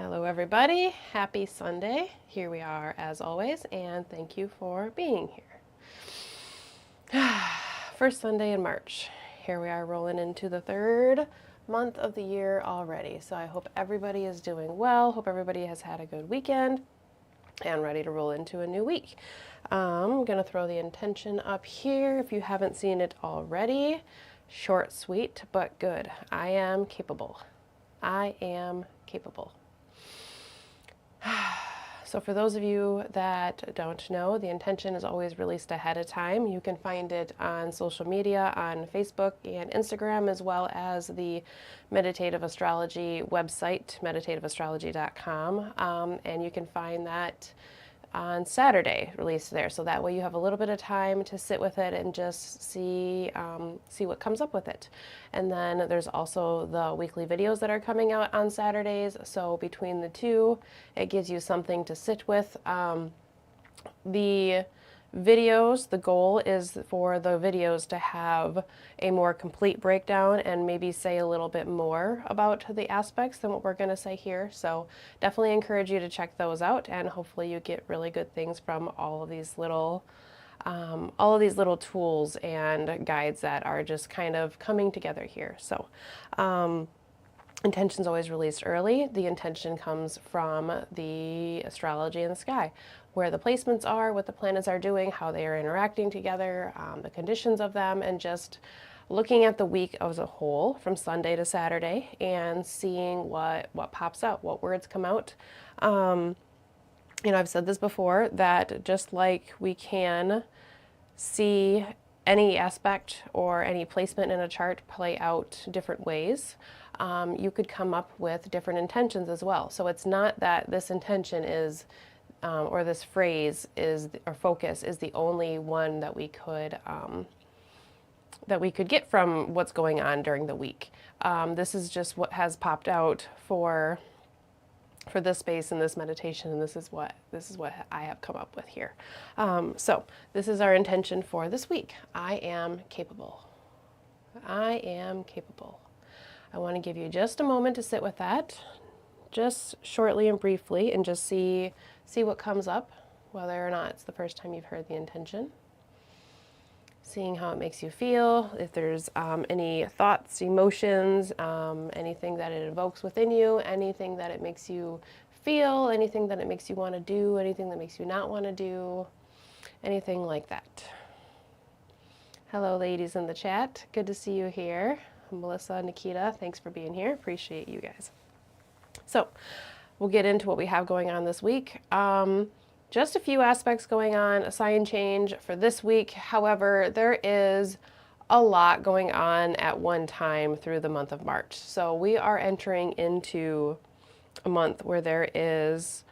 Hello everybody, happy Sunday. Here we are as always, and thank you for being here. First Sunday in March. Here we are rolling into the third month of the year already. So I hope everybody is doing well. Hope everybody has had a good weekend and ready to roll into a new week. I'm going to throw the intention up here if you haven't seen it already. Short, sweet, but good. I am capable. I am capable. So for those of you that don't know, the intention is always released ahead of time. You can find it on social media, on Facebook and Instagram, as well as the Meditative Astrology website, meditativeastrology.com, and you can find that on Saturday released there. So that way you have a little bit of time to sit with it and just see what comes up with it. And then there's also the weekly videos that are coming out on Saturdays. So between the two, it gives you something to sit with. The videos, the goal is for the videos to have a more complete breakdown and maybe say a little bit more about the aspects than what we're going to say here. So definitely encourage you to check those out, and hopefully you get really good things from all of these little tools and guides that are just kind of coming together here. So intention's always released early. The intention comes from the astrology in the sky, where the placements are, what the planets are doing, how they are interacting together, the conditions of them, and just looking at the week as a whole from Sunday to Saturday and seeing what pops out, what words come out. I've said this before, that just like we can see any aspect or any placement in a chart play out different ways, you could come up with different intentions as well. So it's not that this intention is, or this phrase is, or focus is the only one that we could get from what's going on during the week. This is just what has popped out for this space and this meditation, and this is what I have come up with here. So this is our intention for this week. I am capable. I am capable. I want to give you just a moment to sit with that, just shortly and briefly, and just see what comes up, whether or not it's the first time you've heard the intention. Seeing how it makes you feel, if there's any thoughts, emotions, anything that it evokes within you, anything that it makes you feel, anything that it makes you want to do, anything that makes you not want to do, anything like that. Hello, ladies in the chat. Good to see you here. Melissa, Nikita, thanks for being here. Appreciate you guys. So we'll get into what we have going on this week. Just a few aspects going on, a sign change for this week. However, there is a lot going on at one time through the month of March. So we are entering into a month where there's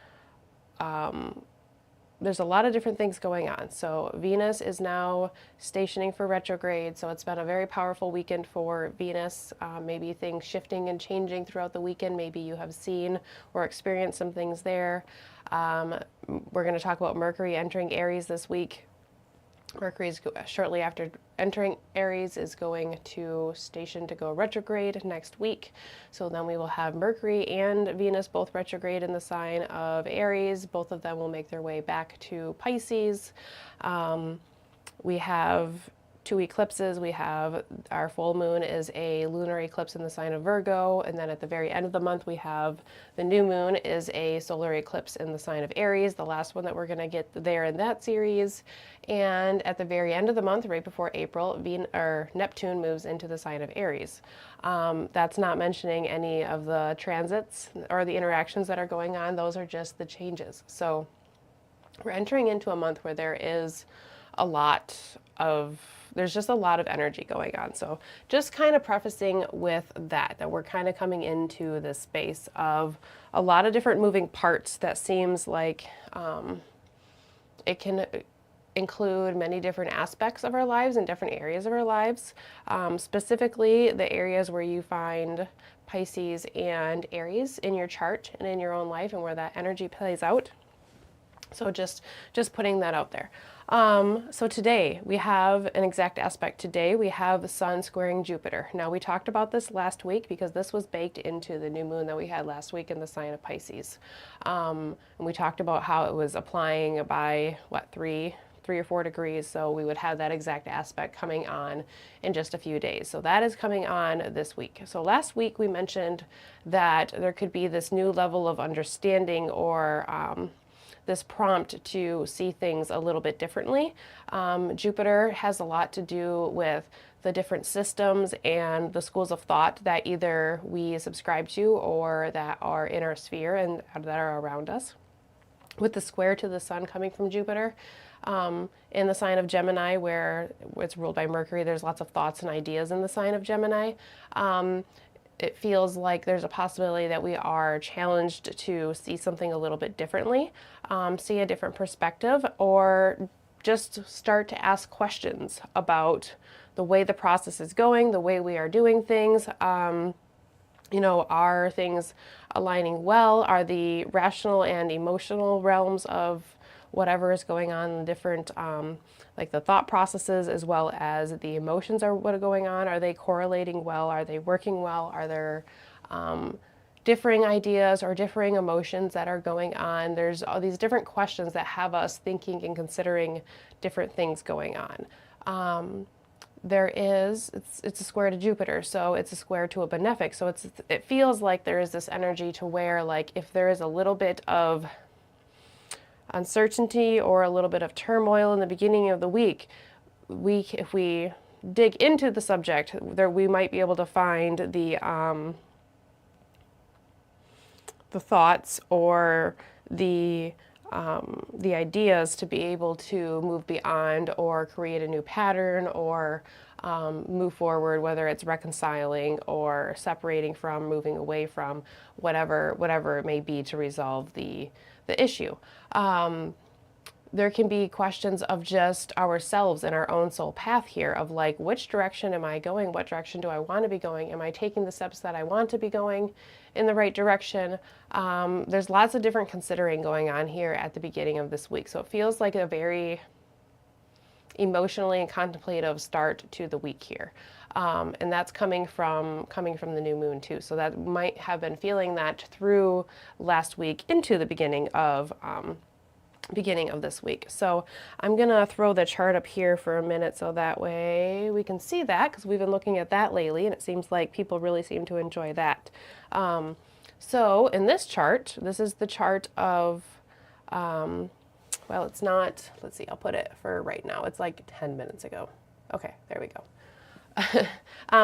a lot of different things going on. So Venus is now stationing for retrograde. So it's been a very powerful weekend for Venus. Maybe things shifting and changing throughout the weekend. Maybe you have seen or experienced some things there. We're going to talk about Mercury entering Aries this week. Mercury is shortly after entering Aries is going to station to go retrograde next week. So then we will have Mercury and Venus both retrograde in the sign of Aries. Both of them will make their way back to Pisces. We have two eclipses. We have our full moon is a lunar eclipse in the sign of Virgo, and then at the very end of the month we have the new moon is a solar eclipse in the sign of Aries, the last one that we're going to get there in that series. And at the very end of the month, right before April, Neptune moves into the sign of Aries. That's not mentioning any of the transits or the interactions that are going on. Those are just the changes. So we're entering into a month where there's just a lot of energy going on. So just kind of prefacing with that we're kind of coming into this space of a lot of different moving parts that seems like it can include many different aspects of our lives and different areas of our lives. Specifically, the areas where you find Pisces and Aries in your chart and in your own life and where that energy plays out. So just putting that out there. So today we have an exact aspect. Today we have the Sun squaring Jupiter. Now we talked about this last week because this was baked into the new moon that we had last week in the sign of Pisces. And we talked about how it was applying by what, three or 4 degrees. So we would have that exact aspect coming on in just a few days. So that is coming on this week. So last week we mentioned that there could be this new level of understanding or this prompt to see things a little bit differently. Jupiter has a lot to do with the different systems and the schools of thought that either we subscribe to or that are in our sphere and that are around us. With the square to the Sun coming from Jupiter, in the sign of Gemini, where it's ruled by Mercury, there's lots of thoughts and ideas in the sign of Gemini. It feels like there's a possibility that we are challenged to see something a little bit differently, see a different perspective, or just start to ask questions about the way the process is going, the way we are doing things. Are things aligning well? Are the rational and emotional realms of whatever is going on in the different, like the thought processes as well as the emotions are what are going on? Are they correlating well? Are they working well? Are there differing ideas or differing emotions that are going on? There's all these different questions that have us thinking and considering different things going on. It's a square to Jupiter, so it's a square to a benefic. So it feels like there is this energy to where, like, if there is a little bit of uncertainty or a little bit of turmoil in the beginning of the week, if we dig into the subject, we might be able to find the thoughts or the ideas to be able to move beyond or create a new pattern or move forward, whether it's reconciling or separating from, moving away from, whatever it may be to resolve the issue. There can be questions of just ourselves and our own soul path here of like, which direction am I going? What direction do I want to be going? Am I taking the steps that I want to be going in the right direction? There's lots of different considering going on here at the beginning of this week. So it feels like a very emotionally and contemplative start to the week here. And that's coming from the new moon too. So that might have been feeling that through last week into the beginning of this week. So I'm gonna throw the chart up here for a minute so that way we can see that, because we've been looking at that lately and it seems like people really seem to enjoy that. So in this chart, this is the chart of, well, it's not, let's see, I'll put it for right now. It's like 10 minutes ago. Okay, there we go.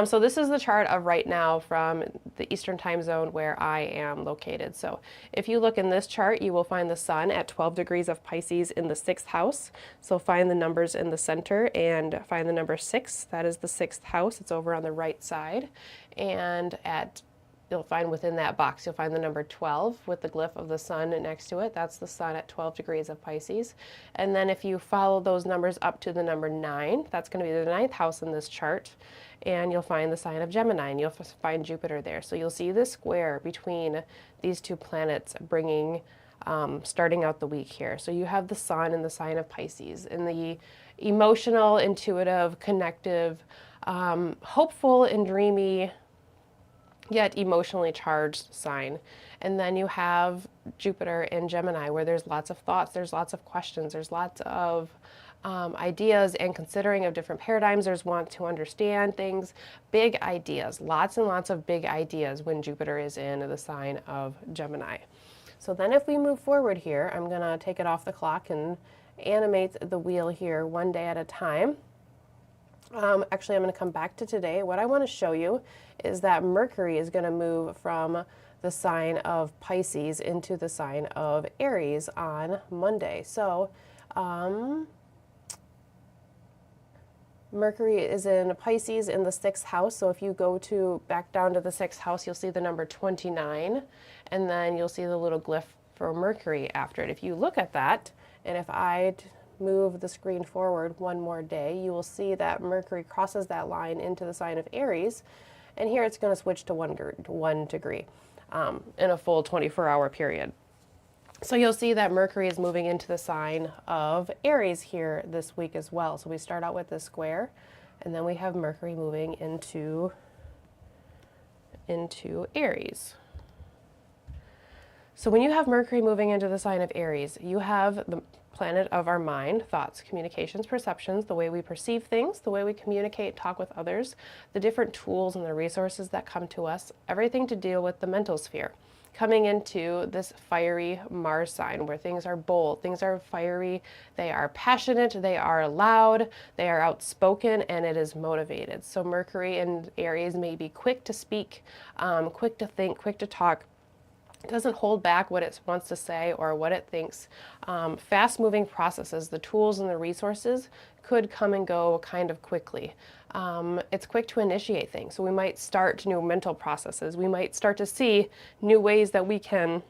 So this is the chart of right now from the Eastern time zone where I am located. So if you look in this chart, you will find the Sun at 12 degrees of Pisces in the 6th house. So find the numbers in the center and find the number 6. That is the 6th house. It's over on the right side. And you'll find within that box, you'll find the number 12 with the glyph of the Sun next to it. That's the Sun at 12 degrees of Pisces. And then if you follow those numbers up to the number 9, that's going to be the 9th house in this chart. And you'll find the sign of Gemini, and you'll find Jupiter there. So you'll see this square between these two planets starting out the week here. So you have the Sun in the sign of Pisces, in the emotional, intuitive, connective, hopeful and dreamy, yet emotionally charged sign. And then you have Jupiter in Gemini, where there's lots of thoughts, there's lots of questions, there's lots of ideas and considering of different paradigms. There's want to understand things, big ideas, lots and lots of big ideas when Jupiter is in the sign of Gemini. So then if we move forward here, I'm gonna take it off the clock and animate the wheel here one day at a time. Actually, I'm going to come back to today. What I want to show you is that Mercury is going to move from the sign of Pisces into the sign of Aries on Monday. So Mercury is in Pisces in the 6th house. So if you go back down to the 6th house, you'll see the number 29, and then you'll see the little glyph for Mercury after it. If you look at that, and if I move the screen forward one more day, you will see that Mercury crosses that line into the sign of Aries, and here it's going to switch to 1 degree in a full 24-hour period. So you'll see that Mercury is moving into the sign of Aries here this week as well. So we start out with this square, and then we have Mercury moving into Aries. So when you have Mercury moving into the sign of Aries, you have the planet of our mind, thoughts, communications, perceptions, the way we perceive things, the way we communicate, talk with others, the different tools and the resources that come to us, everything to deal with the mental sphere. Coming into this fiery Mars sign where things are bold, things are fiery, they are passionate, they are loud, they are outspoken, and it is motivated. So Mercury in Aries may be quick to speak, quick to think, quick to talk. It doesn't hold back what it wants to say or what it thinks. Fast-moving processes, the tools and the resources could come and go kind of quickly. It's quick to initiate things. So we might start new mental processes. We might start to see new ways that we can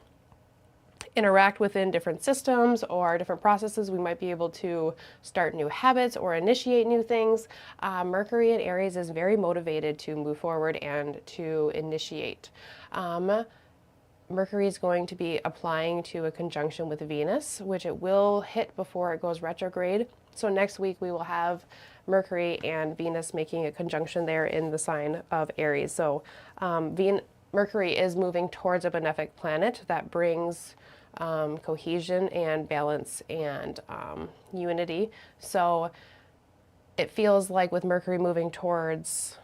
interact within different systems or different processes. We might be able to start new habits or initiate new things. Mercury in Aries is very motivated to move forward and to initiate. Mercury is going to be applying to a conjunction with Venus, which it will hit before it goes retrograde. So next week we will have Mercury and Venus making a conjunction there in the sign of Aries. So Mercury is moving towards a benefic planet that brings cohesion and balance and unity. So it feels like with Mercury moving towards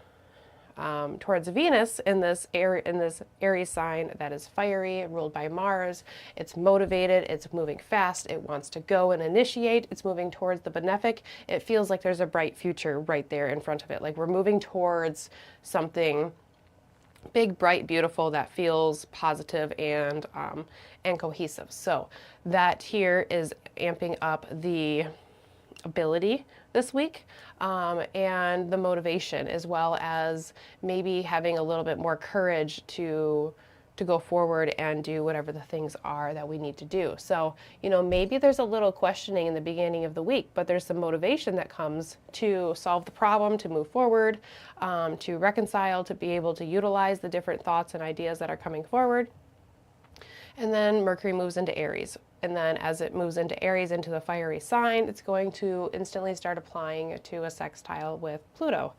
Venus in this Aries sign that is fiery, ruled by Mars. It's motivated, it's moving fast, it wants to go and initiate, it's moving towards the benefic. It feels like there's a bright future right there in front of it. Like we're moving towards something big, bright, beautiful that feels positive and cohesive. So that here is amping up the ability this week and the motivation, as well as maybe having a little bit more courage to go forward and do whatever the things are that we need to do. So, you know, maybe there's a little questioning in the beginning of the week, but there's some motivation that comes to solve the problem, to move forward, to reconcile, to be able to utilize the different thoughts and ideas that are coming forward. And then Mercury moves into Aries. And then as it moves into Aries, into the fiery sign, it's going to instantly start applying to a sextile with Pluto.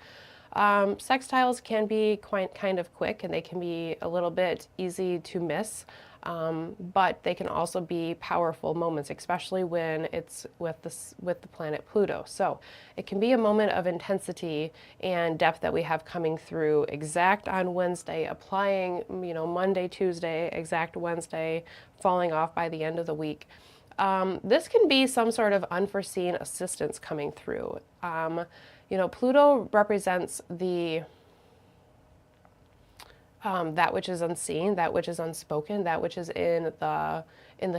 Sextiles can be quite kind of quick, and they can be a little bit easy to miss, but they can also be powerful moments, especially when it's with the planet Pluto. So it can be a moment of intensity and depth that we have coming through exact on Wednesday, applying, you know, Monday, Tuesday, exact Wednesday, falling off by the end of the week. This can be some sort of unforeseen assistance coming through. You know, Pluto represents the that which is unseen, that which is unspoken, that which is in the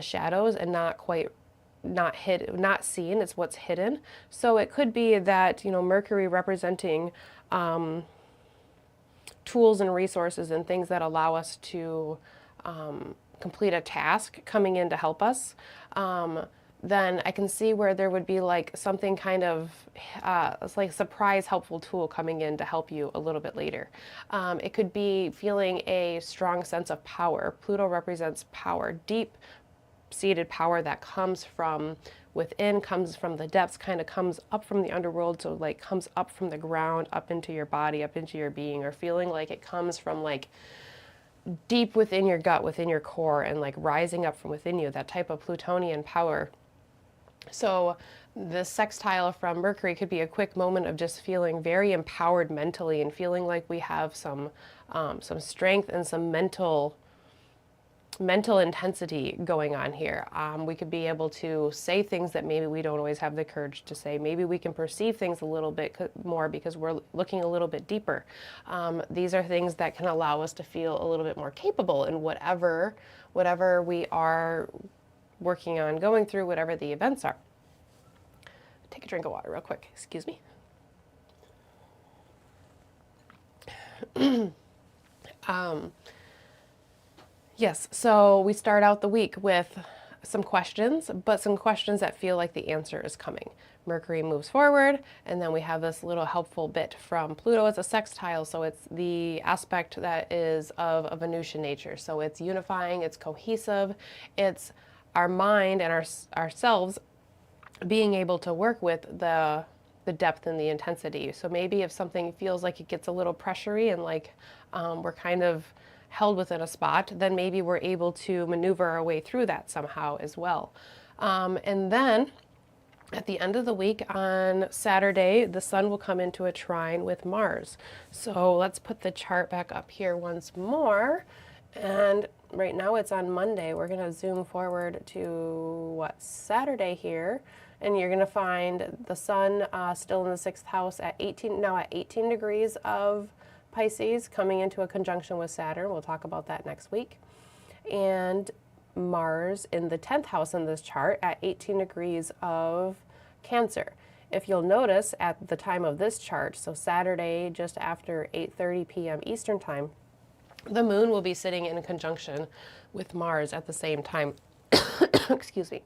shadows and not seen. It's what's hidden. So it could be that, you know, Mercury representing tools and resources and things that allow us to complete a task coming in to help us. Then I can see where there would be like something kind of it's like surprise helpful tool coming in to help you a little bit later. It could be feeling a strong sense of power. Pluto represents power, deep-seated power that comes from within, comes from the depths, kind of comes up from the underworld, so like comes up from the ground, up into your body, up into your being, or feeling like it comes from like deep within your gut, within your core, and like rising up from within you, that type of Plutonian power. So the sextile from Mercury could be a quick moment of just feeling very empowered mentally and feeling like we have some strength and some mental intensity going on here. We could be able to say things that maybe we don't always have the courage to say. Maybe we can perceive things a little bit more because we're looking a little bit deeper. These are things that can allow us to feel a little bit more capable in whatever we are working on, going through whatever the events are. Take a drink of water real quick, excuse me. Yes, so we start out the week with some questions, but some questions that feel like the answer is coming. Mercury moves forward, and then we have this little helpful bit from Pluto as a sextile, so it's the aspect that is of a Venusian nature. So it's unifying, it's cohesive, it's our mind and ourselves being able to work with the depth and the intensity. So maybe if something feels like it gets a little pressury and like we're kind of held within a spot, then maybe we're able to maneuver our way through that somehow as well. And then at the end of the week on Saturday, the sun will come into a trine with Mars. So let's put the chart back up here once more. And right now it's on Monday. We're going to zoom forward to Saturday here. And you're going to find the sun still in the 6th house at 18, now at 18 degrees of Pisces, coming into a conjunction with Saturn. We'll talk about that next week. And Mars in the 10th house in this chart at 18 degrees of Cancer. If you'll notice at the time of this chart, so Saturday just after 8:30 p.m. Eastern time, the moon will be sitting in conjunction with Mars at the same time. Excuse me.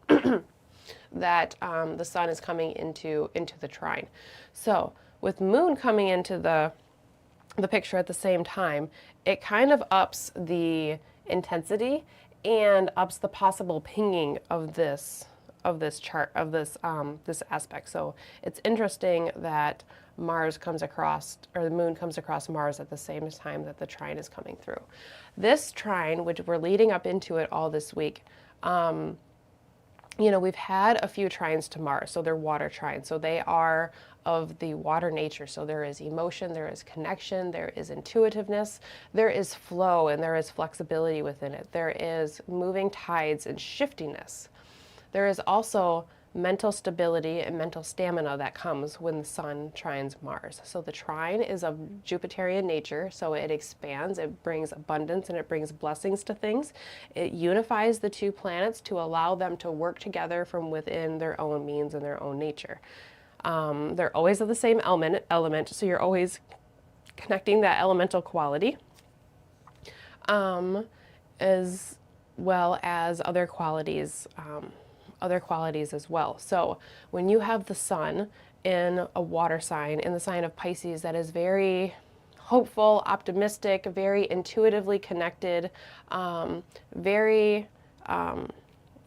That the sun is coming into the trine. So with moon coming into the picture at the same time, it kind of ups the intensity and ups the possible pinging of this chart, of this aspect. So it's interesting that Mars comes across, or the moon comes across Mars at the same time that the trine is coming through. This trine, which we're leading up into it all this week, you know, we've had a few trines to Mars, so they're water trines. So they are of the water nature. So there is emotion, there is connection, there is intuitiveness, there is flow, and there is flexibility within it. There is moving tides and shiftiness. There is also mental stability and mental stamina that comes when the sun trines Mars. So the trine is of Jupiterian nature, so it expands, it brings abundance, and it brings blessings to things. It unifies the two planets to allow them to work together from within their own means and their own nature. They're always of the same element, so you're always connecting that elemental quality, as well as other qualities as well. So when you have the sun in a water sign, in the sign of Pisces, that is very hopeful, optimistic, very intuitively connected,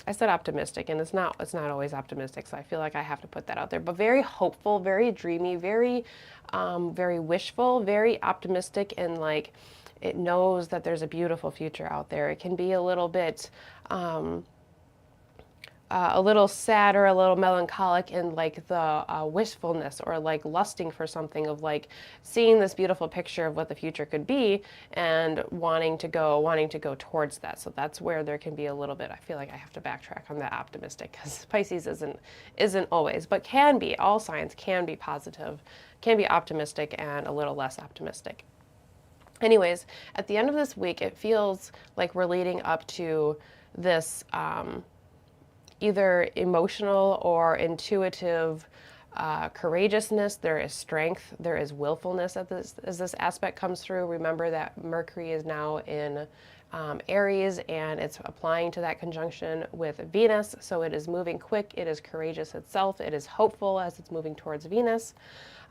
I said optimistic, and it's not always optimistic, so I feel like I have to put that out there, but very hopeful, very dreamy, very wishful, very optimistic, and like it knows that there's a beautiful future out there. It can be a little bit a little sad or a little melancholic in like the wistfulness or like lusting for something, of like seeing this beautiful picture of what the future could be and wanting to go towards that. So that's where there can be a little bit, I feel like I have to backtrack on that optimistic, because Pisces isn't always, but can be. All signs can be positive, can be optimistic, and a little less optimistic. Anyways, at the end of this week, it feels like we're leading up to this either emotional or intuitive courageousness. There is strength, there is willfulness as this aspect comes through. Remember that Mercury is now in Aries, and it's applying to that conjunction with Venus, so it is moving quick, it is courageous itself, it is hopeful as it's moving towards Venus.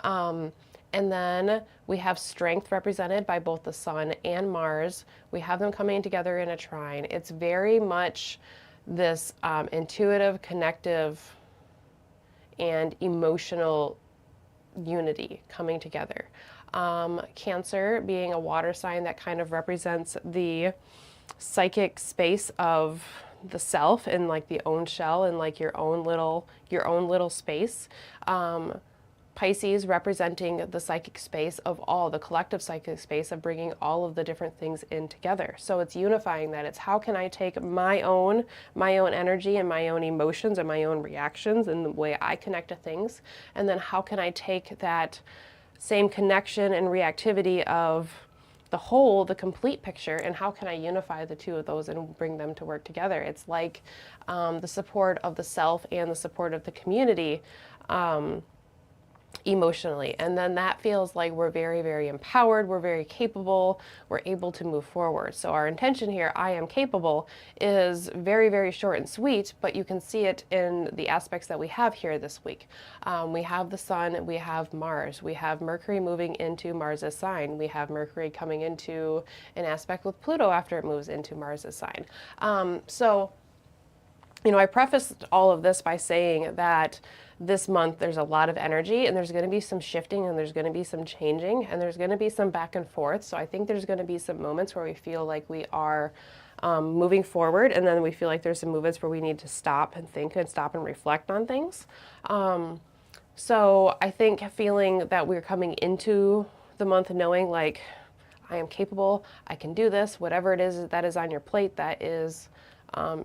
And then we have strength represented by both the Sun and Mars. We have them coming together in a trine. It's very much this intuitive, connective, and emotional unity coming together. Cancer being a water sign, that kind of represents the psychic space of the self and like the own shell and like your own little space. Pisces representing the psychic space of all, the collective psychic space of bringing all of the different things in together. So it's unifying that. It's how can I take my own energy and my own emotions and my own reactions and the way I connect to things, and then how can I take that same connection and reactivity of the whole, the complete picture, and how can I unify the two of those and bring them to work together? It's like the support of the self and the support of the community, emotionally. And then that feels like we're very, very empowered, we're very capable, we're able to move forward. So our intention here, I am capable, is very, very short and sweet, but you can see it in the aspects that we have here this week. We have the Sun, we have Mars, we have Mercury moving into Mars's sign, we have Mercury coming into an aspect with Pluto after it moves into Mars's sign. So You know, I prefaced all of this by saying that this month there's a lot of energy and there's going to be some shifting and there's going to be some changing and there's going to be some back and forth. So I think there's going to be some moments where we feel like we are moving forward, and then we feel like there's some moments where we need to stop and think and stop and reflect on things. So I think feeling that we're coming into the month knowing like I am capable, I can do this, whatever it is that is on your plate that is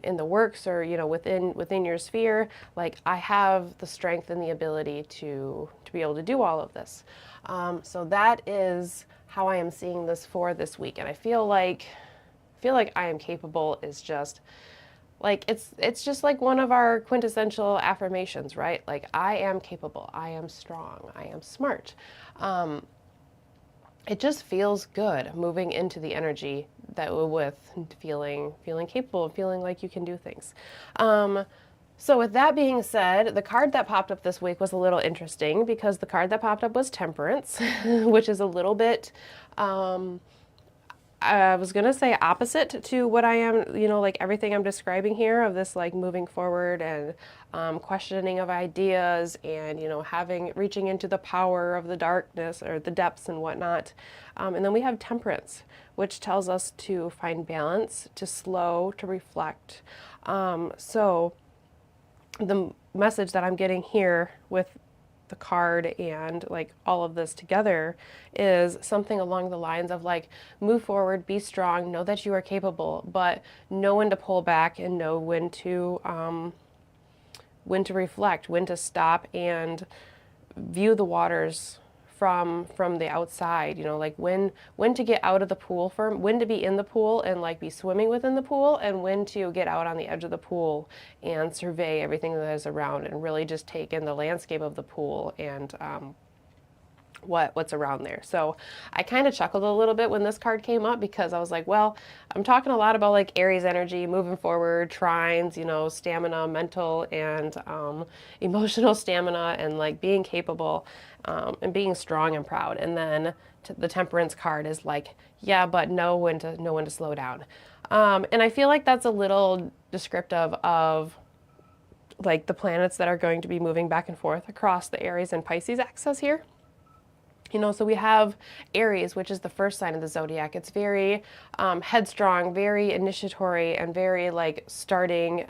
in the works, or you know, within your sphere, like I have the strength and the ability to be able to do all of this. So that is how I am seeing this for this week, and I feel like I am capable is just like it's just like one of our quintessential affirmations, right? Like I am capable, I am strong, I am smart. It just feels good moving into the energy that with feeling capable and feeling like you can do things. So with that being said, the card that popped up this week was a little interesting because the card that popped up was Temperance, which is a little bit I was gonna say opposite to what I am, you know, like everything I'm describing here of this like moving forward and questioning of ideas and, you know, reaching into the power of the darkness or the depths and whatnot. And then we have Temperance, which tells us to find balance, to slow, to reflect. So the message that I'm getting here with the card and like all of this together is something along the lines of like move forward, be strong, know that you are capable, but know when to pull back and know when to reflect, when to stop and view the waters from the outside, you know, like when to get out of the pool, when to be in the pool and like be swimming within the pool, and when to get out on the edge of the pool and survey everything that is around and really just take in the landscape of the pool and what's around there. So I kind of chuckled a little bit when this card came up because I was like, well, I'm talking a lot about like Aries energy, moving forward, trines, you know, stamina, mental and emotional stamina, and like being capable and being strong and proud. And then the Temperance card is like, yeah, but know when to slow down. And I feel like that's a little descriptive of like the planets that are going to be moving back and forth across the Aries and Pisces axis here. You know, so we have Aries, which is the first sign of the zodiac. It's very headstrong, very initiatory, and very like starting,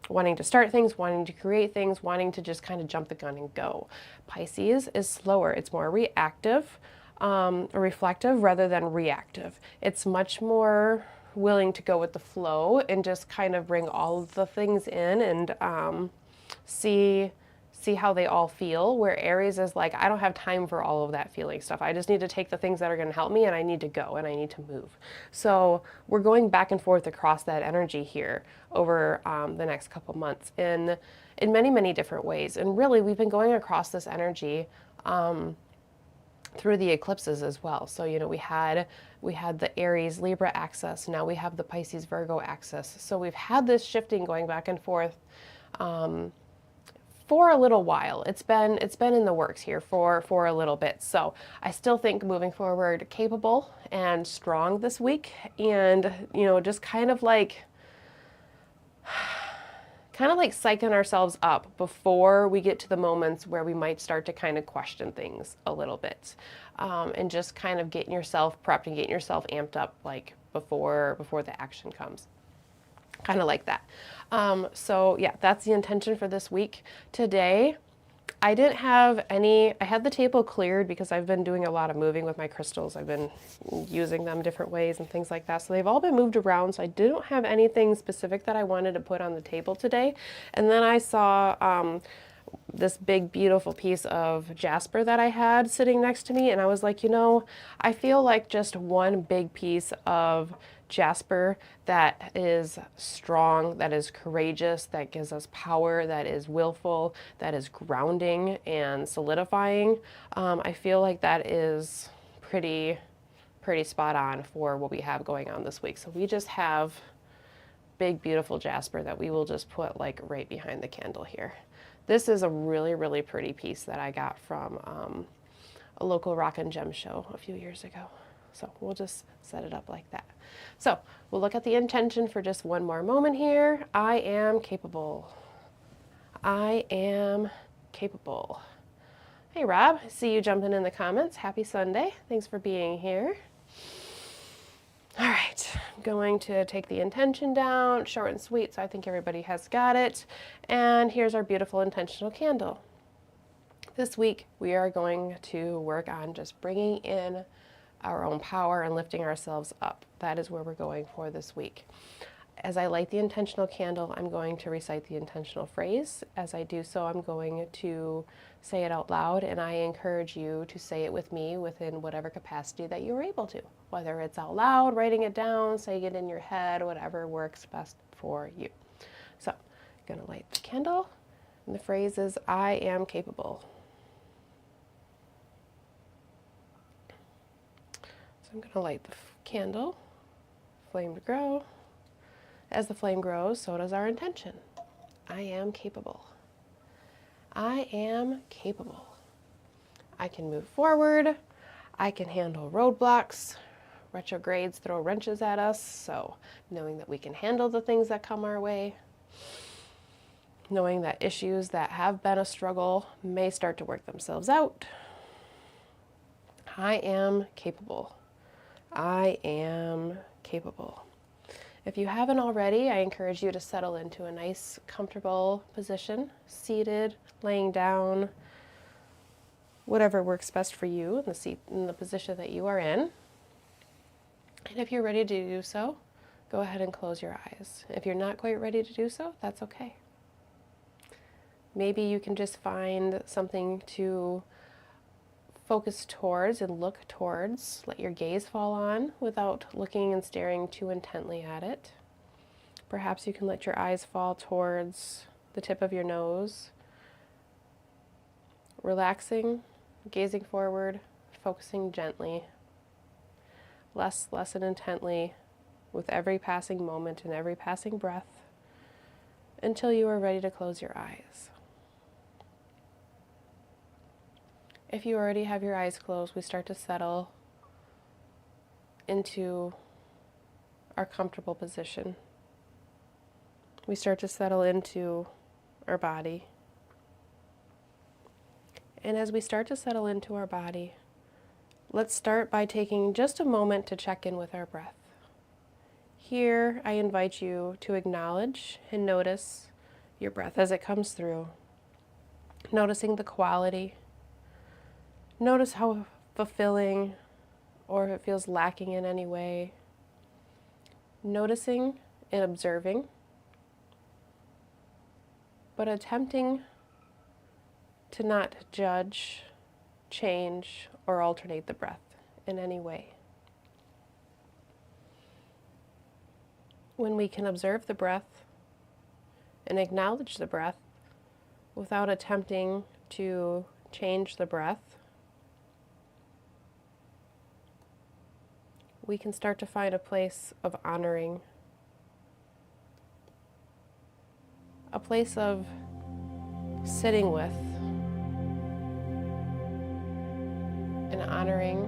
wanting to start things, wanting to create things, wanting to just kind of jump the gun and go. Pisces is slower. It's more reactive, reflective rather than reactive. It's much more willing to go with the flow and just kind of bring all of the things in and see how they all feel, where Aries is like, I don't have time for all of that feeling stuff. I just need to take the things that are going to help me and I need to go and I need to move. So we're going back and forth across that energy here over the next couple months in many, many different ways. And really, we've been going across this energy through the eclipses as well. So, you know, we had the Aries Libra axis, now we have the Pisces Virgo axis. So we've had this shifting going back and forth for a little while. It's been in the works here for a little bit. So I still think moving forward, capable and strong this week, and you know, just kind of like psyching ourselves up before we get to the moments where we might start to kind of question things a little bit, and just kind of getting yourself prepped and getting yourself amped up like before the action comes. Kind of like that. So yeah, that's the intention for this week. Today, I didn't have I had the table cleared because I've been doing a lot of moving with my crystals. I've been using them different ways and things like that. So they've all been moved around. So I didn't have anything specific that I wanted to put on the table today. And then I saw this big, beautiful piece of jasper that I had sitting next to me. And I was like, you know, I feel like just one big piece of jasper that is strong, that is courageous, that gives us power, that is willful, that is grounding and solidifying. I feel like that is pretty spot on for what we have going on this week. So we just have big, beautiful jasper that we will just put like right behind the candle here. This is a really, really pretty piece that I got from a local rock and gem show a few years ago. So we'll just set it up like that. So we'll look at the intention for just one more moment here. I am capable. I am capable. Hey Rob, I see you jumping in the comments. Happy Sunday. Thanks for being here. All right, I'm going to take the intention down, short and sweet, so I think everybody has got it. And here's our beautiful intentional candle. This week, we are going to work on just bringing in our own power and lifting ourselves up. That is where we're going for this week. As I light the intentional candle, I'm going to recite the intentional phrase. As I do so, I'm going to say it out loud, and I encourage you to say it with me within whatever capacity that you're able to. Whether it's out loud, writing it down, saying it in your head, whatever works best for you. So, I'm going to light the candle, and the phrase is, I am capable. So I'm going to light the candle, flame to grow. As the flame grows, so does our intention. I am capable. I am capable. I can move forward. I can handle roadblocks. Retrogrades throw wrenches at us, so knowing that we can handle the things that come our way, knowing that issues that have been a struggle may start to work themselves out. I am capable. I am capable. If you haven't already, I encourage you to settle into a nice, comfortable position, seated, laying down, whatever works best for you in the seat, in the position that you are in. And if you're ready to do so, go ahead and close your eyes. If you're not quite ready to do so, that's okay. Maybe you can just find something to focus towards and look towards, let your gaze fall on without looking and staring too intently at it. Perhaps you can let your eyes fall towards the tip of your nose, relaxing, gazing forward, focusing gently, less and intently with every passing moment and every passing breath until you are ready to close your eyes. If you already have your eyes closed, we start to settle into our comfortable position. We start to settle into our body. And as we start to settle into our body, let's start by taking just a moment to check in with our breath. Here, I invite you to acknowledge and notice your breath as it comes through, noticing the quality. Notice how fulfilling or if it feels lacking in any way. Noticing and observing, but attempting to not judge, change, or alternate the breath in any way. When we can observe the breath and acknowledge the breath without attempting to change the breath, we can start to find a place of honoring, a place of sitting with and honoring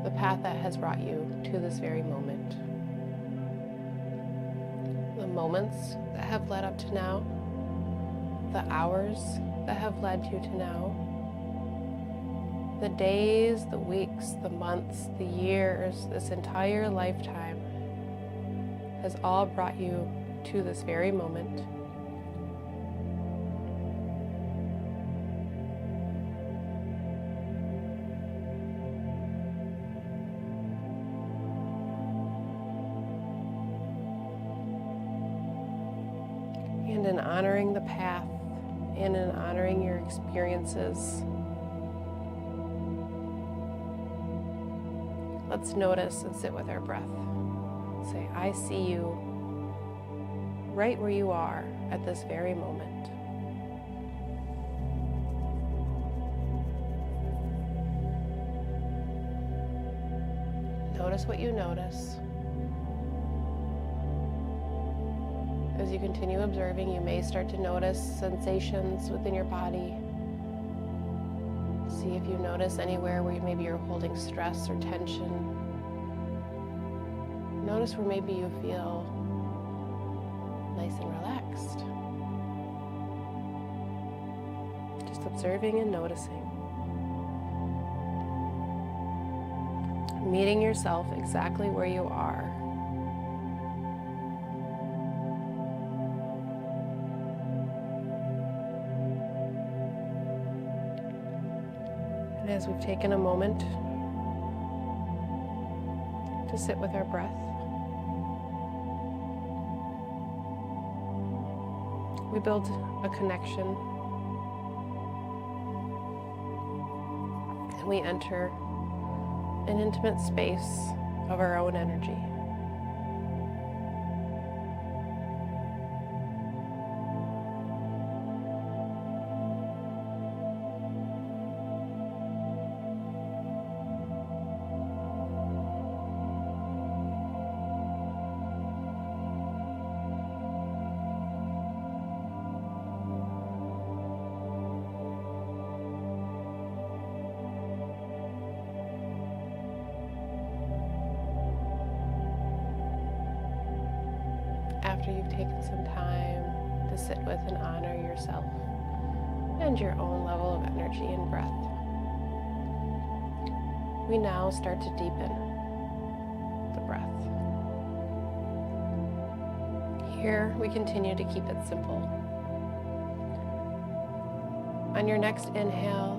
the path that has brought you to this very moment. The moments that have led up to now, the hours that have led you to now, the days, the weeks, the months, the years, this entire lifetime has all brought you to this very moment. And in honoring the path and in honoring your experiences, let's notice and sit with our breath. Say, I see you right where you are at this very moment. Notice what you notice. As you continue observing, you may start to notice sensations within your body. See if you notice anywhere where maybe you're holding stress or tension. Notice where maybe you feel nice and relaxed. Just observing and noticing. Meeting yourself exactly where you are. And as we've taken a moment to sit with our breath, we build a connection and we enter an intimate space of our own energy. After you've taken some time to sit with and honor yourself and your own level of energy and breath, we now start to deepen the breath. Here, we continue to keep it simple. On your next inhale,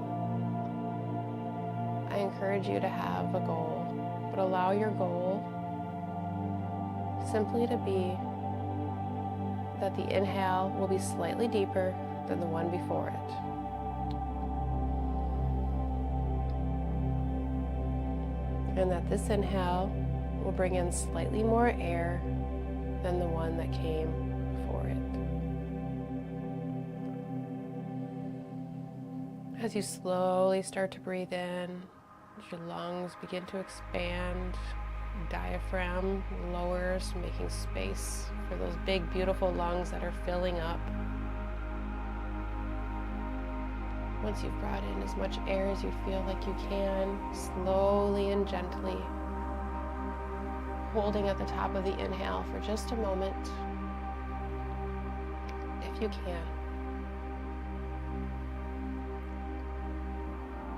I encourage you to have a goal, but allow your goal simply to be that the inhale will be slightly deeper than the one before it. And that this inhale will bring in slightly more air than the one that came before it. As you slowly start to breathe in, as your lungs begin to expand, diaphragm lowers, making space for those big, beautiful lungs that are filling up. Once you've brought in as much air as you feel like you can, slowly and gently, holding at the top of the inhale for just a moment, if you can,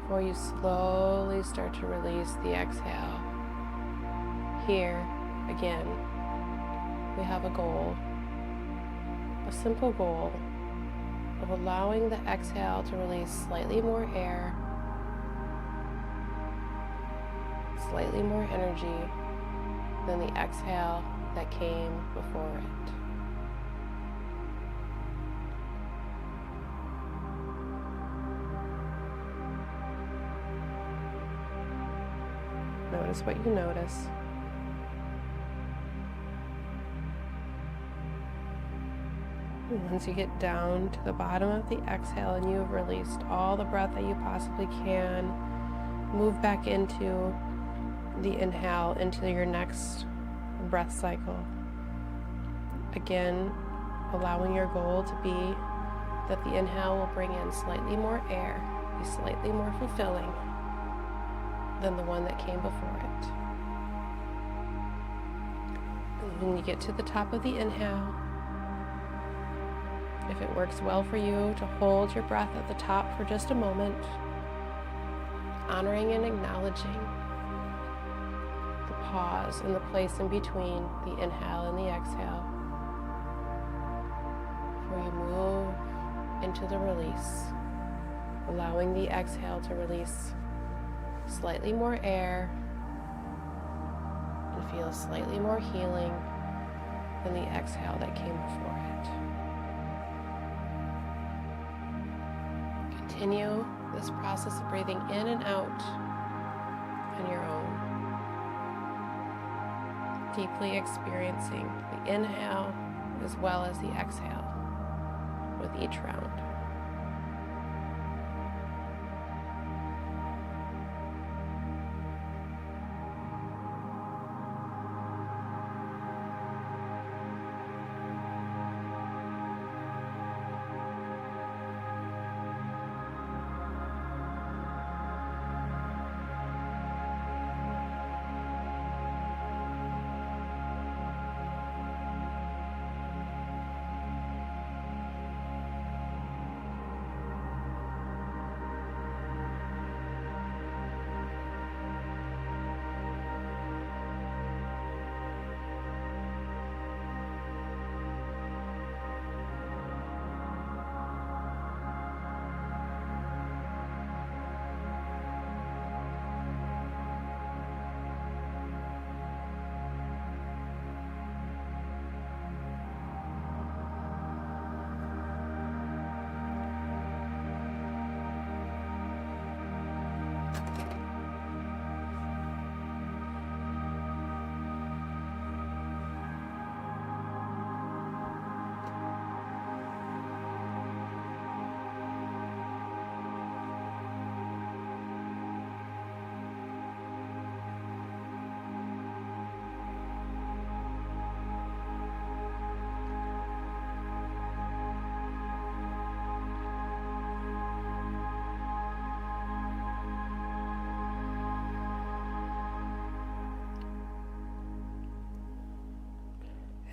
before you slowly start to release the exhale. Here, again, we have a goal, a simple goal of allowing the exhale to release slightly more air, slightly more energy than the exhale that came before it. Notice what you notice. And once you get down to the bottom of the exhale and you have released all the breath that you possibly can, move back into the inhale into your next breath cycle. Again, allowing your goal to be that the inhale will bring in slightly more air, be slightly more fulfilling than the one that came before it. And when you get to the top of the inhale, if it works well for you to hold your breath at the top for just a moment, honoring and acknowledging the pause and the place in between the inhale and the exhale, before you move into the release, allowing the exhale to release slightly more air and feel slightly more healing than the exhale that came before it. Continue this process of breathing in and out on your own, deeply experiencing the inhale as well as the exhale with each round.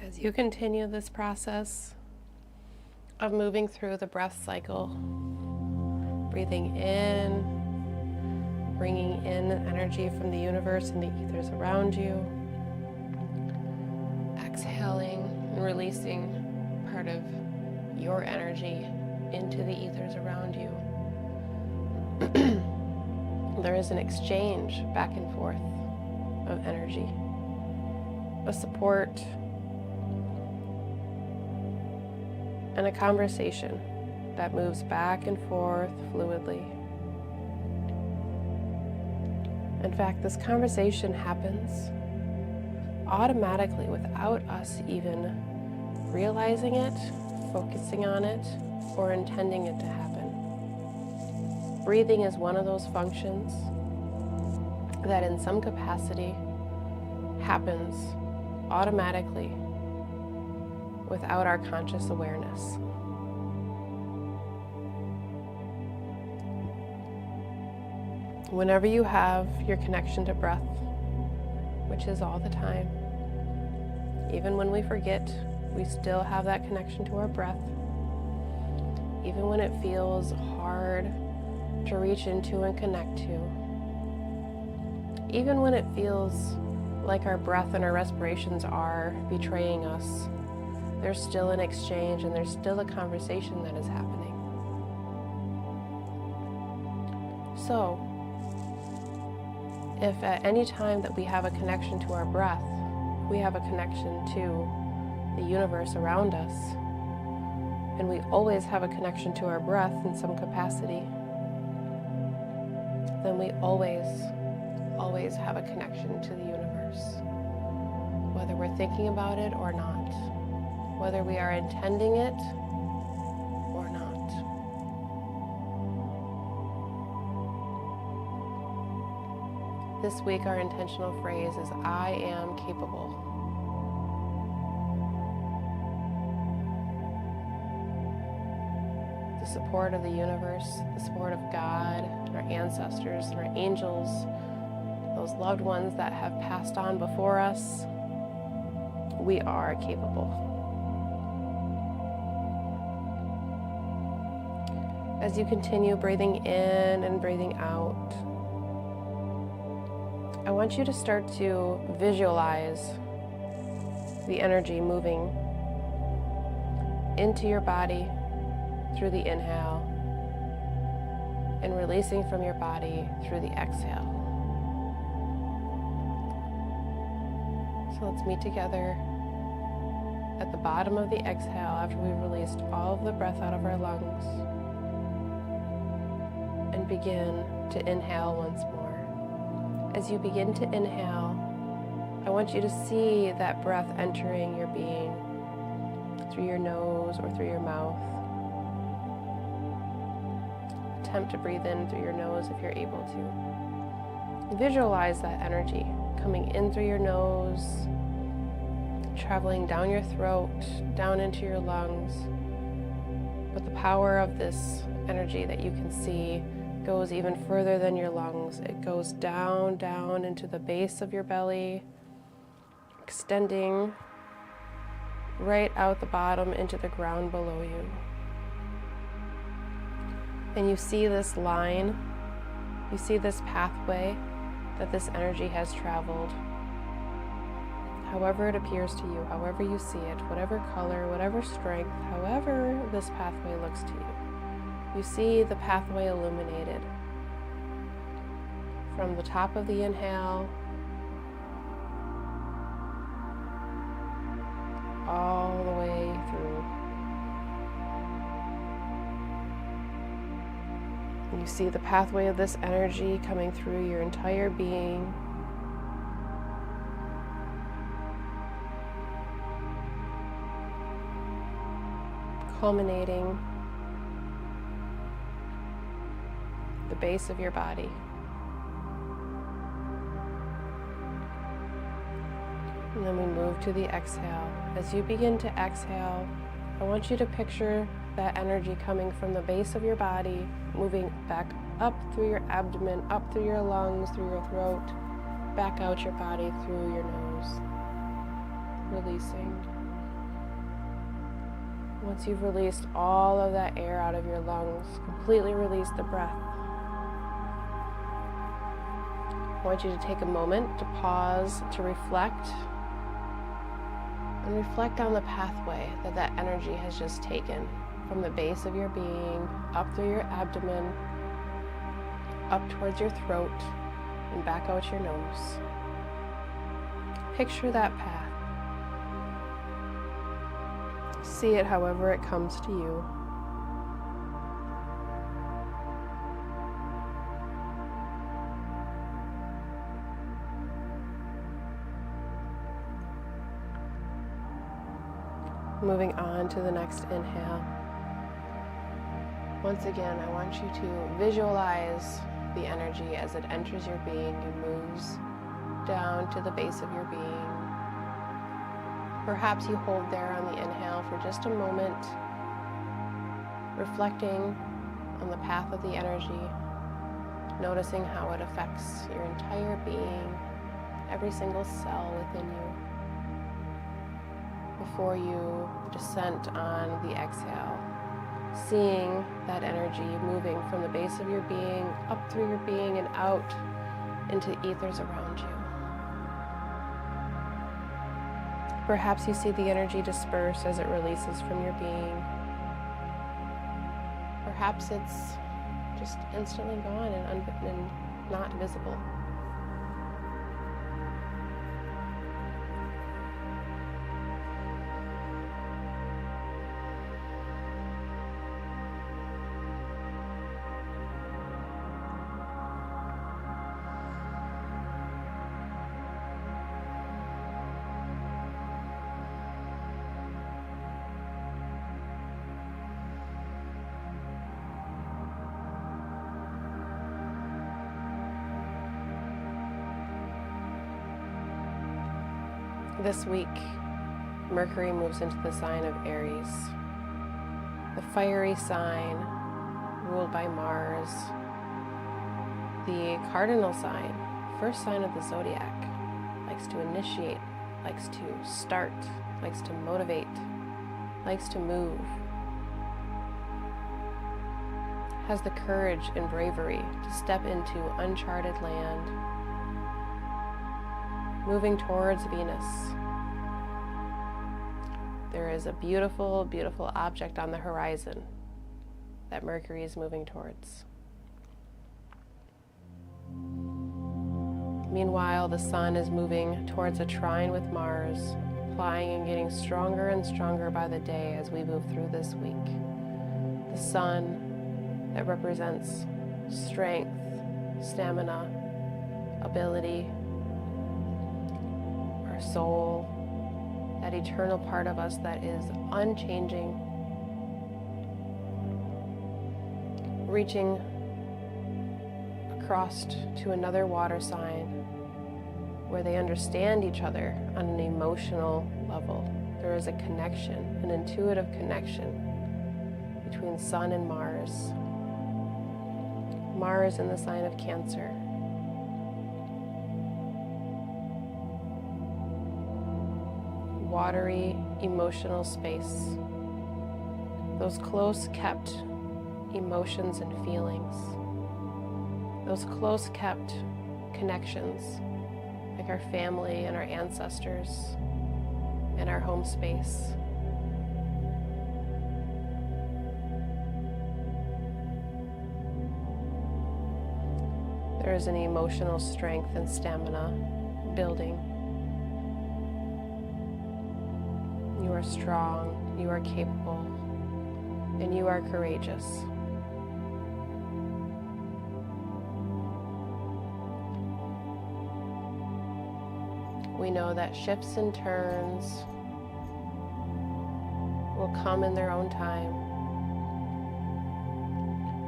As you continue this process of moving through the breath cycle, breathing in, bringing in energy from the universe and the ethers around you, exhaling and releasing part of your energy into the ethers around you. There is an exchange back and forth of energy, a support, and a conversation that moves back and forth fluidly. In fact, this conversation happens automatically without us even realizing it, focusing on it, or intending it to happen. Breathing is one of those functions that in some capacity happens automatically without our conscious awareness. Whenever you have your connection to breath, which is all the time, even when we forget, we still have that connection to our breath. Even when it feels hard to reach into and connect to, even when it feels like our breath and our respirations are betraying us, there's still an exchange and there's still a conversation that is happening. So, if at any time that we have a connection to our breath, we have a connection to the universe around us, and we always have a connection to our breath in some capacity, then we always have a connection to the universe, whether we're thinking about it or not, whether we are intending it or not. This week, our intentional phrase is, I am capable. The support of the universe, the support of God, and our ancestors, and our angels, those loved ones that have passed on before us, we are capable. As you continue breathing in and breathing out, I want you to start to visualize the energy moving into your body through the inhale and releasing from your body through the exhale. So let's meet together at the bottom of the exhale after we've released all of the breath out of our lungs, and begin to inhale once more. As you begin to inhale, I want you to see that breath entering your being through your nose or through your mouth. Attempt to breathe in through your nose if you're able to. Visualize that energy coming in through your nose, traveling down your throat, down into your lungs. But the power of this energy that you can see goes even further than your lungs. It goes down into the base of your belly, extending right out the bottom into the ground below you. And you see this line, you see this pathway that this energy has traveled. However it appears to you, however you see it, whatever color, whatever strength, however this pathway looks to you. You see the pathway illuminated from the top of the inhale all the way through. And you see the pathway of this energy coming through your entire being, culminating the base of your body. And then we move to the exhale. As you begin to exhale, I want you to picture that energy coming from the base of your body, moving back up through your abdomen, up through your lungs, through your throat, back out your body through your nose. Releasing. Once you've released all of that air out of your lungs, completely release the breath. I want you to take a moment to pause, to reflect, and reflect on the pathway that that energy has just taken from the base of your being, up through your abdomen, up towards your throat, and back out your nose. Picture that path. See it however it comes to you. Moving on to the next inhale. Once again, I want you to visualize the energy as it enters your being and moves down to the base of your being. Perhaps you hold there on the inhale for just a moment, reflecting on the path of the energy, noticing how it affects your entire being, every single cell within you, before you descend on the exhale, seeing that energy moving from the base of your being, up through your being and out into ethers around you. Perhaps you see the energy disperse as it releases from your being. Perhaps it's just instantly gone and not visible. This week, Mercury moves into the sign of Aries, the fiery sign ruled by Mars, the cardinal sign, first sign of the zodiac, likes to initiate, likes to start, likes to motivate, likes to move, has the courage and bravery to step into uncharted land, moving towards Venus. There is a beautiful, beautiful object on the horizon that Mercury is moving towards. Meanwhile, the sun is moving towards a trine with Mars, applying and getting stronger and stronger by the day as we move through this week. The sun that represents strength, stamina, ability, our soul, that eternal part of us that is unchanging, reaching across to another water sign where they understand each other on an emotional level. There is a connection, an intuitive connection between Sun and Mars. Mars in the sign of Cancer. Watery, emotional space. Those close-kept emotions and feelings. Those close-kept connections, like our family and our ancestors and our home space. There is an emotional strength and stamina building. You are strong, you are capable, and you are courageous. We know that shifts and turns will come in their own time.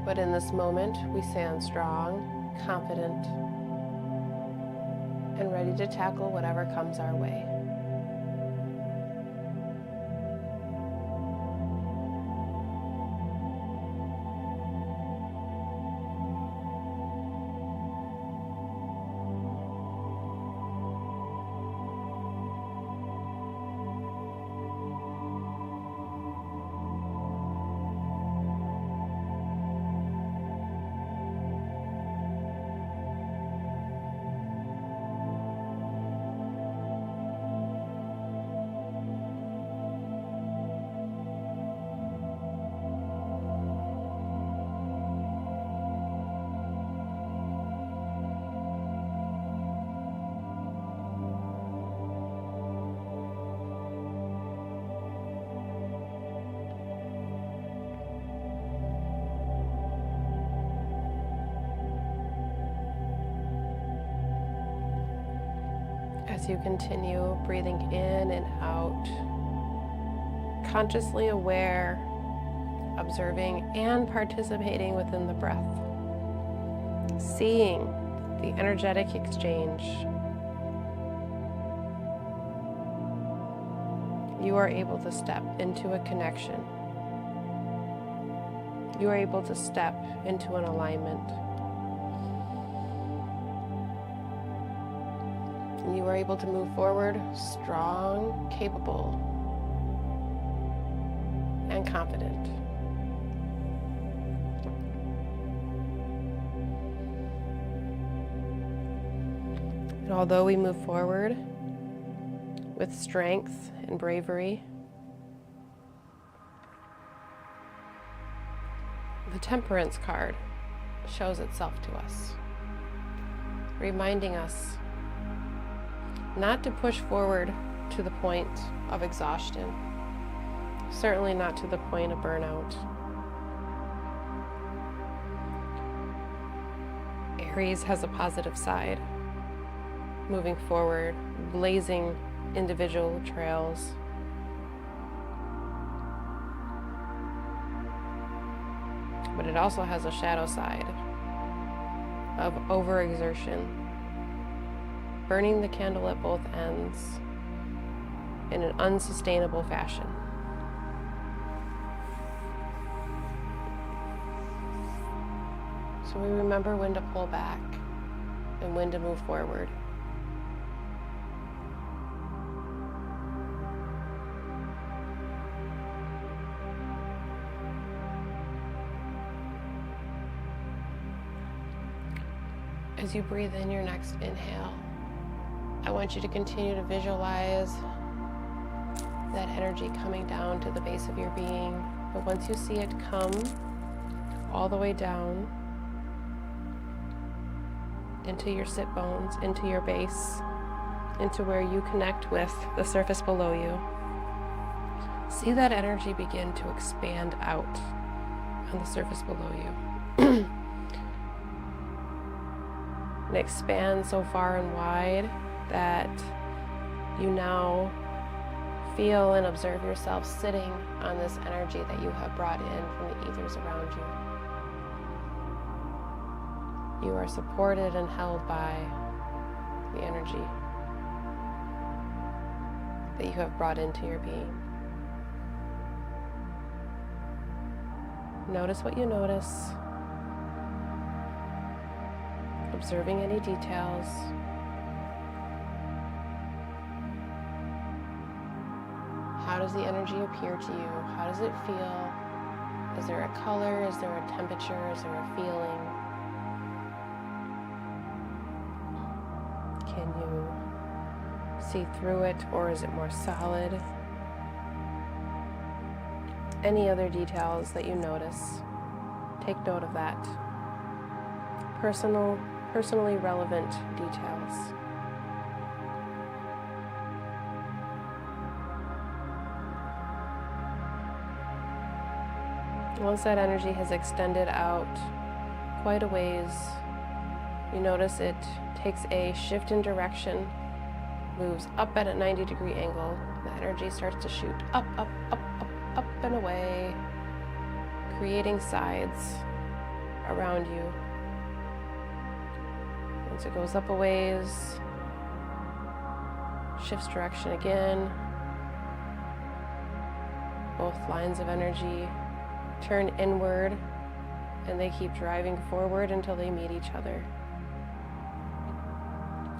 But in this moment, we stand strong, confident, and ready to tackle whatever comes our way. As you continue breathing in and out, consciously aware, observing and participating within the breath, seeing the energetic exchange, you are able to step into a connection. You are able to step into an alignment. And you are able to move forward strong, capable, and confident. And although we move forward with strength and bravery, the Temperance card shows itself to us, reminding us not to push forward to the point of exhaustion, certainly not to the point of burnout. Aries has a positive side, moving forward, blazing individual trails. But it also has a shadow side of overexertion, burning the candle at both ends in an unsustainable fashion. So we remember when to pull back and when to move forward. As you breathe in your next inhale, I want you to continue to visualize that energy coming down to the base of your being. But once you see it come all the way down into your sit bones, into your base, into where you connect with the surface below you, see that energy begin to expand out on the surface below you. And expand so far and wide that you now feel and observe yourself sitting on this energy that you have brought in from the ethers around you. You are supported and held by the energy that you have brought into your being. Notice what you notice, observing any details. How does the energy appear to you? How does it feel? Is there a color? Is there a temperature? Is there a feeling? Can you see through it, or is it more solid? Any other details that you notice, take note of that. Personally relevant details. Once that energy has extended out quite a ways, you notice it takes a shift in direction, moves up at a 90-degree angle. The energy starts to shoot up, up, up, up, up and away, creating sides around you. Once it goes up a ways, shifts direction again. Both lines of energy turn inward, and they keep driving forward until they meet each other.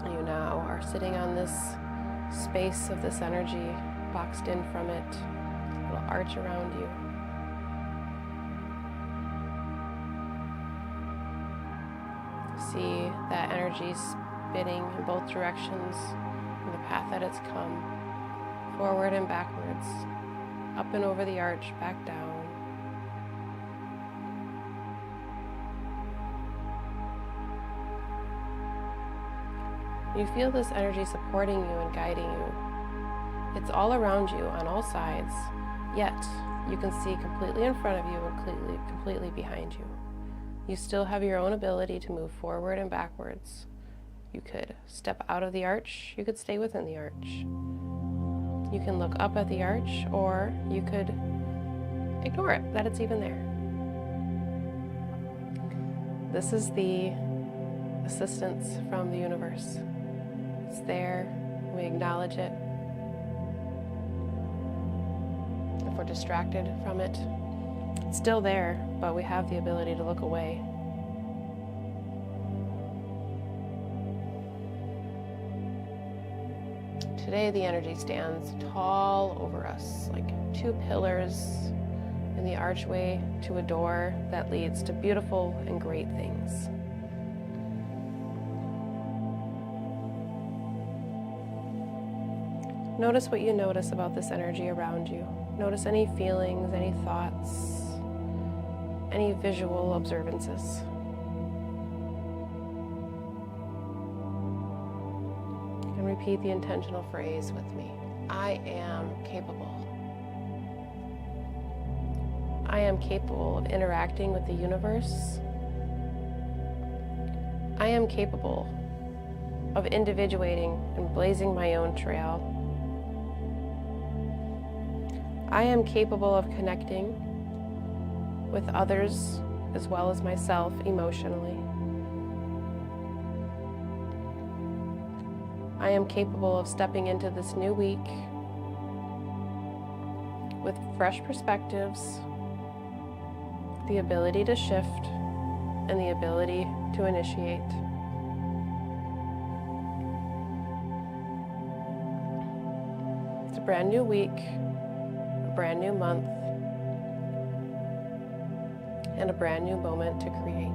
You now are sitting on this space of this energy, boxed in from it, a little arch around you. See that energy spinning in both directions in the path that it's come, forward and backwards, up and over the arch, back down. You feel this energy supporting you and guiding you. It's all around you on all sides, yet you can see completely in front of you and completely behind you. You still have your own ability to move forward and backwards, You could step out of the arch, you could stay within the arch. You can look up at the arch, or you could ignore it, that it's even there. This is the assistance from the universe. It's there, we acknowledge it. If we're distracted from it, it's still there, but we have the ability to look away. Today the energy stands tall over us, like two pillars in the archway to a door that leads to beautiful and great things. Notice what you notice about this energy around you. Notice any feelings, any thoughts, any visual observances. And repeat the intentional phrase with me. I am capable. I am capable of interacting with the universe. I am capable of individuating and blazing my own trail. I am capable of connecting with others as well as myself emotionally. I am capable of stepping into this new week with fresh perspectives, the ability to shift, and the ability to initiate. It's a brand new week, a brand new month, and a brand new moment to create.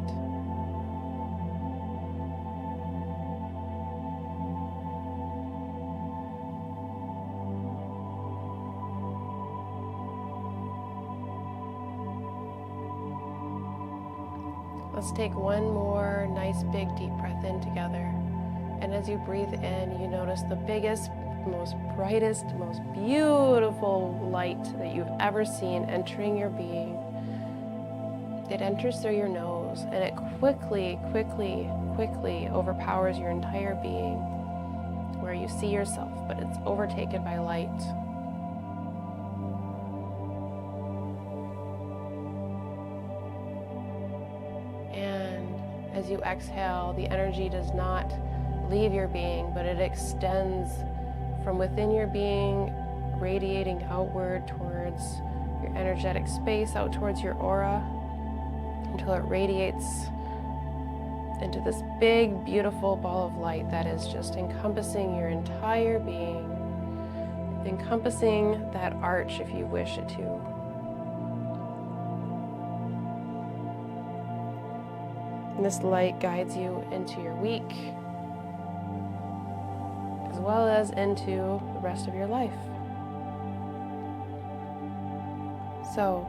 Let's take one more nice big deep breath in together. And as you breathe in, you notice the biggest, most brightest, most beautiful light that you've ever seen entering your being. It enters through your nose and it quickly overpowers your entire being, where you see yourself, but it's overtaken by light. As you exhale, the energy does not leave your being, but it extends from within your being, radiating outward towards your energetic space, out towards your aura, until it radiates into this big, beautiful ball of light that is just encompassing your entire being, encompassing that arch if you wish it to. And this light guides you into your week, as well as into the rest of your life. So,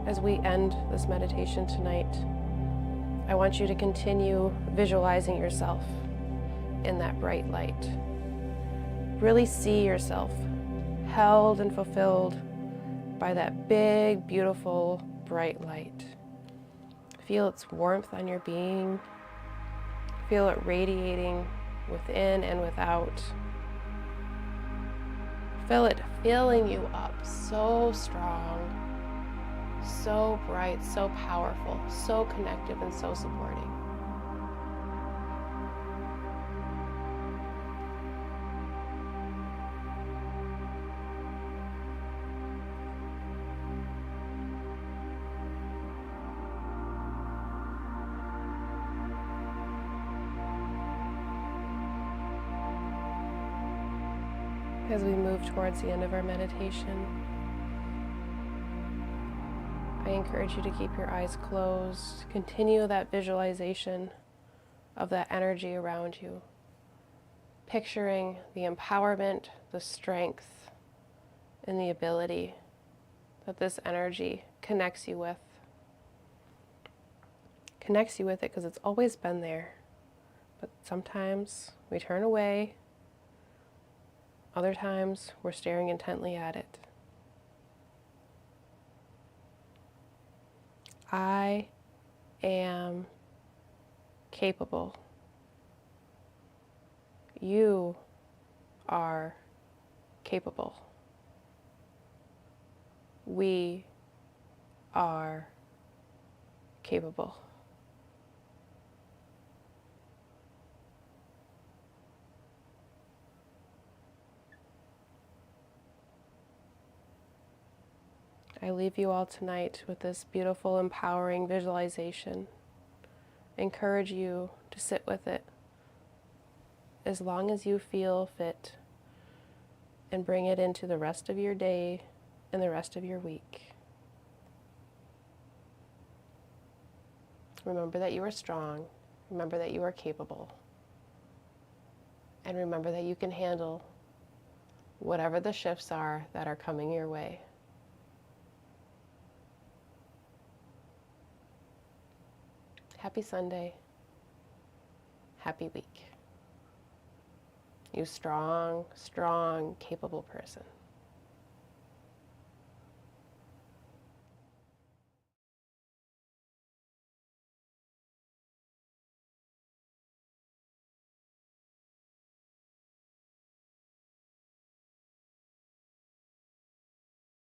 as we end this meditation tonight, I want you to continue visualizing yourself in that bright light. Really see yourself held and fulfilled by that big, beautiful, bright light. Feel its warmth on your being. Feel it radiating within and without. Feel it filling you up so strong, so bright, so powerful, so connective, and so supporting. As we move towards the end of our meditation, I encourage you to keep your eyes closed. Continue that visualization of that energy around you, picturing the empowerment, the strength, and the ability that this energy connects you with. Connects you with it because it's always been there, but sometimes we turn away. Other times, we're staring intently at it. I am capable. You are capable. We are capable. I leave you all tonight with this beautiful, empowering visualization. Encourage you to sit with it as long as you feel fit and bring it into the rest of your day and the rest of your week. Remember that you are strong. Remember that you are capable. And remember that you can handle whatever the shifts are that are coming your way. Happy Sunday. Happy week. You strong, strong, capable person.